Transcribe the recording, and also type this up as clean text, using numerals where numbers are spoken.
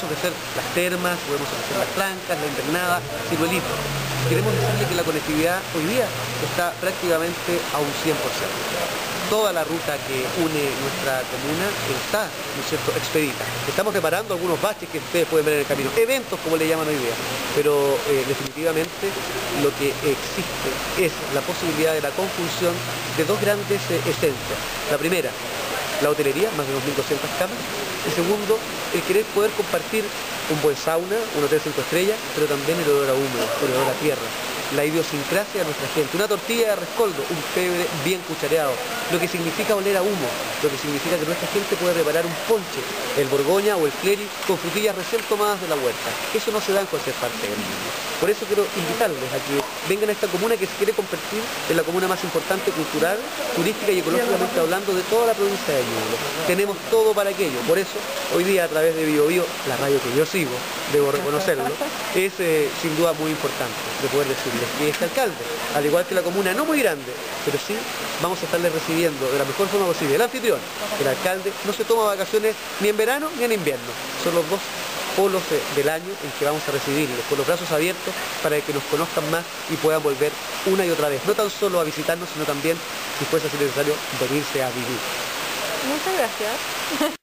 ofrecer las termas, podemos ofrecer las trancas, la invernada, Ciruelito. Queremos decirle que la conectividad hoy día está prácticamente a un 100%. Toda la ruta que une nuestra comuna está, ¿no es cierto?, expedita. Estamos reparando algunos baches que ustedes pueden ver en el camino, eventos como le llaman hoy día, pero definitivamente lo que existe es la posibilidad de la conjunción de dos grandes esencias. La primera, la hotelería, más de 2.200 camas, y segundo, el querer poder compartir un buen sauna, un hotel 5 estrellas, pero también el olor a húmedo, el olor a tierra, la idiosincrasia de nuestra gente, una tortilla de rescoldo, un pebre bien cuchareado, lo que significa oler a humo, lo que significa que nuestra gente puede preparar un ponche, el Borgoña o el Cleric, con frutillas recién tomadas de la huerta. Eso no se da en cualquier parte del mundo. Por eso quiero invitarles a que vengan a esta comuna que se quiere convertir en la comuna más importante cultural, turística y ecológicamente hablando de toda la provincia de Ñuble. Tenemos todo para aquello. Por eso, hoy día a través de Bio Bio, la radio que yo sigo, debo reconocerlo, es sin duda muy importante de poder decirles que este alcalde, al igual que la comuna no muy grande, pero sí vamos a estarles recibiendo de la mejor forma posible. El anfitrión, el alcalde, no se toma vacaciones ni en verano ni en invierno. Son los dos polos del año en que vamos a recibirles con los brazos abiertos para que nos conozcan más y puedan volver una y otra vez, no tan solo a visitarnos, sino también, si fuese así necesario, venirse a vivir. Muchas gracias.